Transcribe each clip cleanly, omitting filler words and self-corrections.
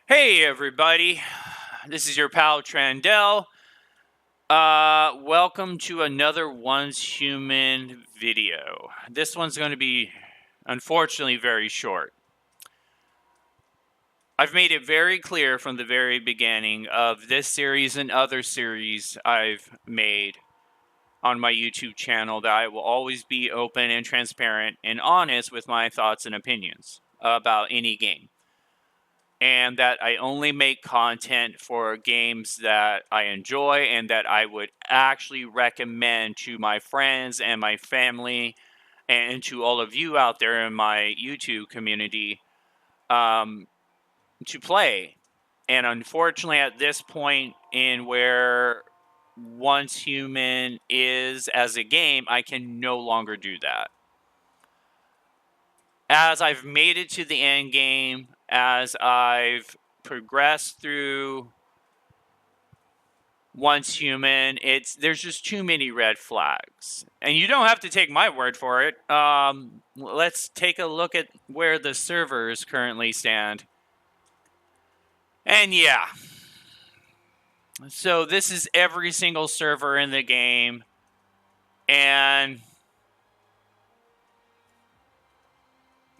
Hey everybody, this is your pal Trandell. Welcome to another Once Human video. This one's going to be, unfortunately, very short. I've made it very clear from the very beginning of this series and other series I've made on my YouTube channel that I will always be open and transparent and honest with my thoughts and opinions about any game. And that I only make content for games that I enjoy and that I would actually recommend to my friends and my family and to all of you out there in my YouTube community to play. And unfortunately, at this point in where Once Human is as a game, I can no longer do that. As I've made it to the end game, as I've progressed through Once Human, there's just too many red flags. And you don't have to take my word for it. Let's take a look at where the servers currently stand. And yeah. So this is every single server in the game. And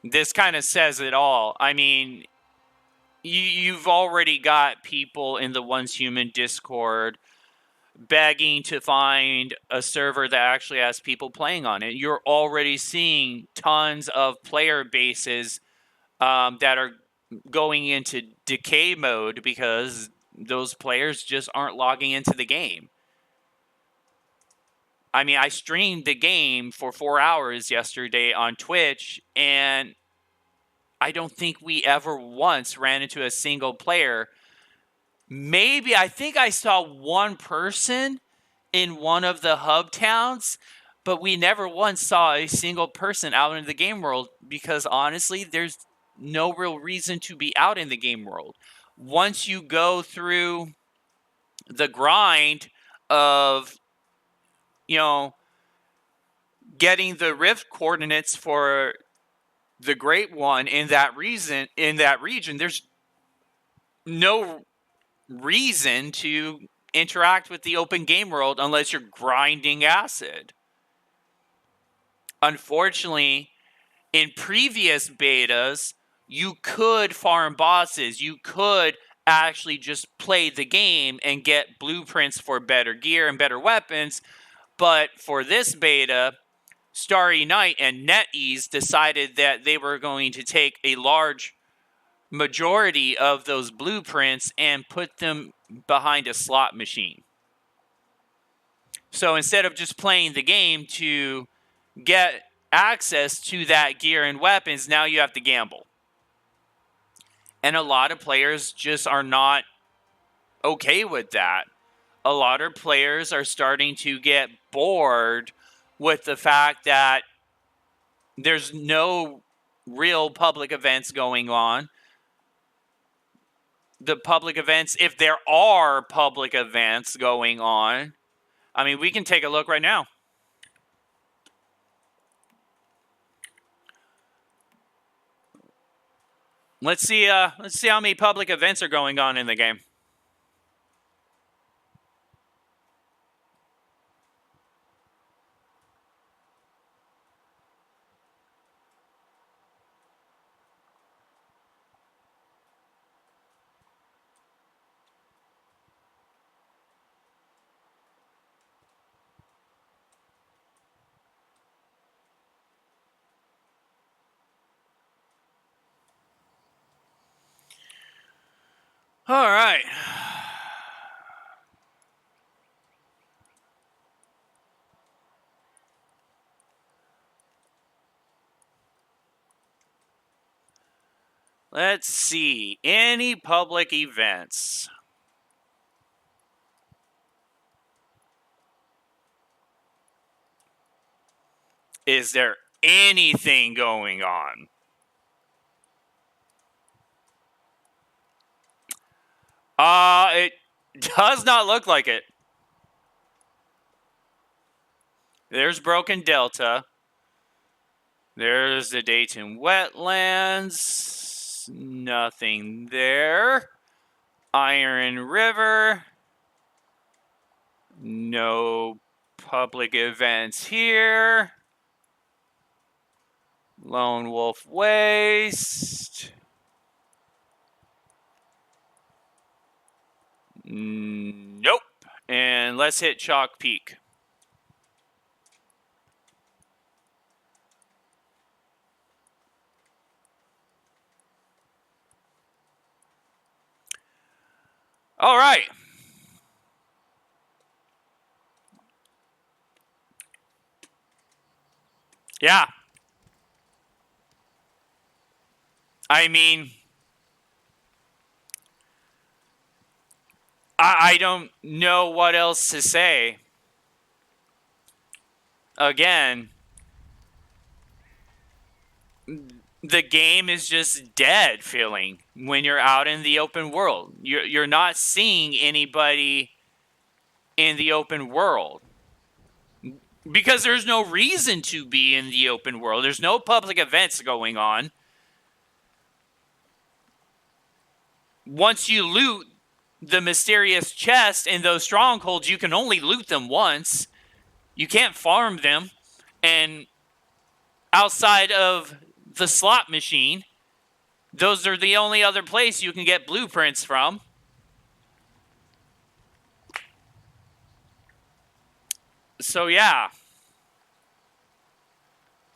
this kind of says it all. I mean, you've already got people in the Once Human Discord begging to find a server that actually has people playing on it. You're already seeing tons of player bases that are going into decay mode because those players just aren't logging into the game. I mean, I streamed the game for 4 hours yesterday on Twitch, and I don't think we ever once ran into a single player. Maybe, I think I saw one person in one of the hub towns, but we never once saw a single person out in the game world because honestly, there's no real reason to be out in the game world. Once you go through the grind of, getting the rift coordinates for the Great One in that region, there's no reason to interact with the open game world unless you're grinding acid. Unfortunately, in previous betas, you could farm bosses. You could actually just play the game and get blueprints for better gear and better weapons. But for this beta, Starry Night and NetEase decided that they were going to take a large majority of those blueprints and put them behind a slot machine. So instead of just playing the game to get access to that gear and weapons, now you have to gamble. And a lot of players just are not okay with that. A lot of players are starting to get bored with the fact that there's no real public events going on. The public events, if there are public events going on, I mean, we can take a look right now. Let's see how many public events are going on in the game. All right. Let's see. Any public events? Is there anything going on? It does not look like it. There's Broken Delta. There's the Dayton Wetlands. Nothing there. Iron River. No public events here. Lone Wolf Waste. Nope. And let's hit Chalk Peak. All right. Yeah. I mean, I don't know what else to say. Again, the game is just dead feeling when you're out in the open world. You're not seeing anybody in the open world because there's no reason to be in the open world. There's no public events going on. Once you loot the mysterious chest in those strongholds, you can only loot them once. You can't farm them. And outside of the slot machine, those are the only other place you can get blueprints from. So yeah.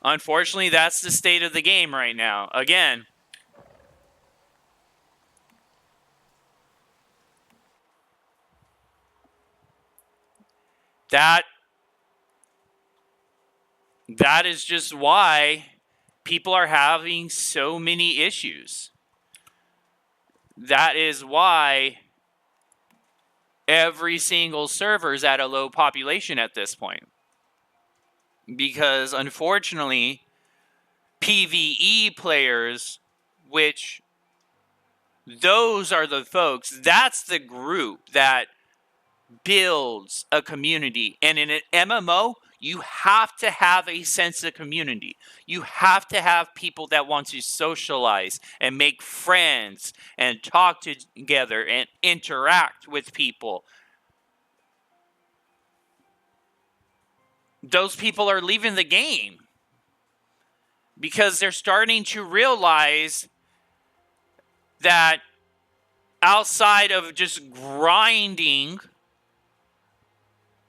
Unfortunately, that's the state of the game right now. Again, that is just why people are having so many issues. That is why every single server is at a low population at this point. Because unfortunately, PvE players, which those are the folks, that's the group that builds a community. And in an MMO, you have to have a sense of community. You have to have people that want to socialize and make friends and talk together and interact with people. Those people are leaving the game because they're starting to realize that outside of just grinding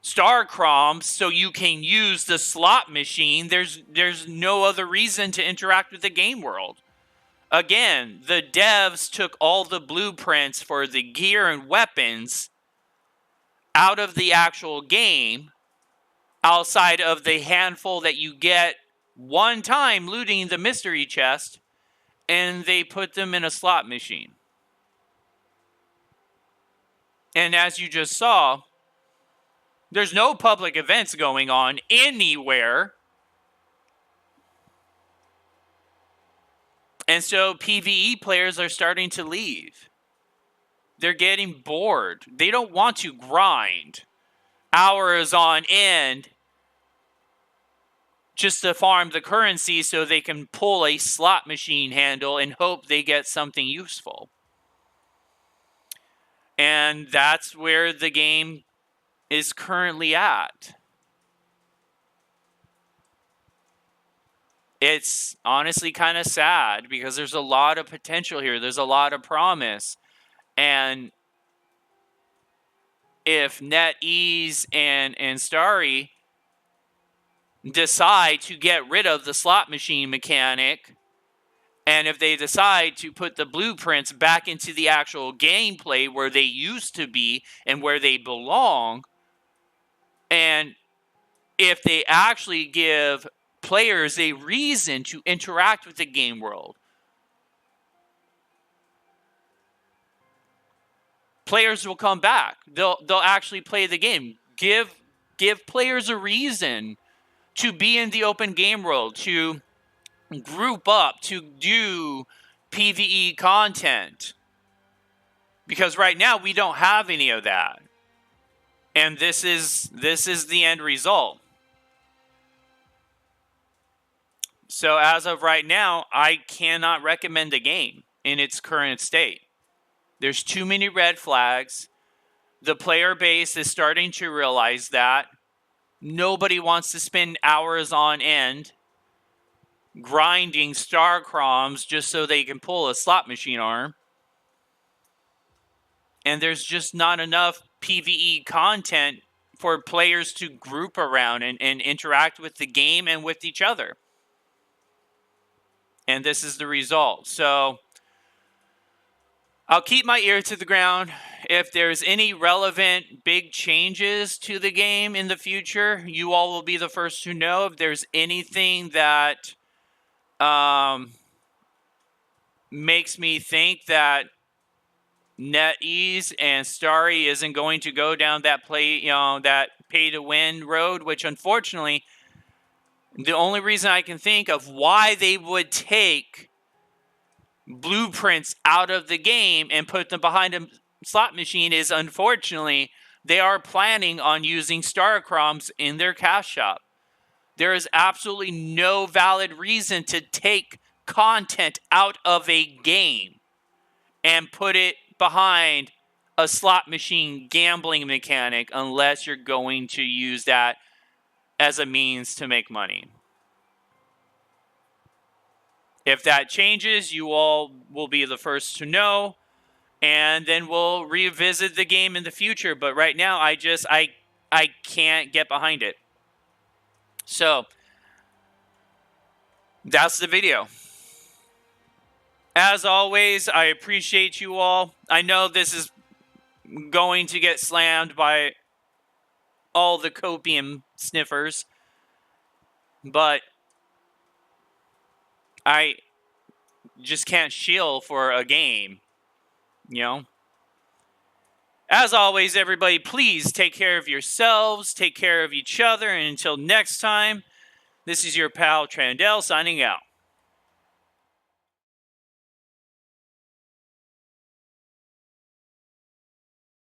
star croms so you can use the slot machine, there's no other reason to interact with the game world. Again, the devs took all the blueprints for the gear and weapons out of the actual game, outside of the handful that you get one time looting the mystery chest, and they put them in a slot machine. And as you just saw, there's no public events going on anywhere. And so PvE players are starting to leave. They're getting bored. They don't want to grind hours on end just to farm the currency so they can pull a slot machine handle and hope they get something useful. And that's where the game is currently at. It's honestly kind of sad because there's a lot of potential here. There's a lot of promise. And if NetEase and Starry decide to get rid of the slot machine mechanic, and if they decide to put the blueprints back into the actual gameplay where they used to be and where they belong, and if they actually give players a reason to interact with the game world, players will come back. They'll actually play the game. Give players a reason to be in the open game world, to group up, to do PvE content. Because right now we don't have any of that. And this is the end result. So as of right now, I cannot recommend the game in its current state. There's too many red flags. The player base is starting to realize that. Nobody wants to spend hours on end grinding star croms just so they can pull a slot machine arm. And there's just not enough PvE content for players to group around and interact with the game and with each other. And this is the result. So I'll keep my ear to the ground. If there's any relevant big changes to the game in the future, you all will be the first to know. If there's anything that makes me think that NetEase and Starry isn't going to go down that that pay to win road, which unfortunately, the only reason I can think of why they would take blueprints out of the game and put them behind a slot machine is, unfortunately, they are planning on using star croms in their cash shop. There is absolutely no valid reason to take content out of a game and put it behind a slot machine gambling mechanic unless you're going to use that as a means to make money. If that changes, you all will be the first to know, and then we'll revisit the game in the future. But right now, I can't get behind it. So that's the video. As always, I appreciate you all. I know this is going to get slammed by all the copium sniffers, but I just can't shield for a game, you know? As always, everybody, please take care of yourselves, take care of each other, and until next time, this is your pal Trandell signing out.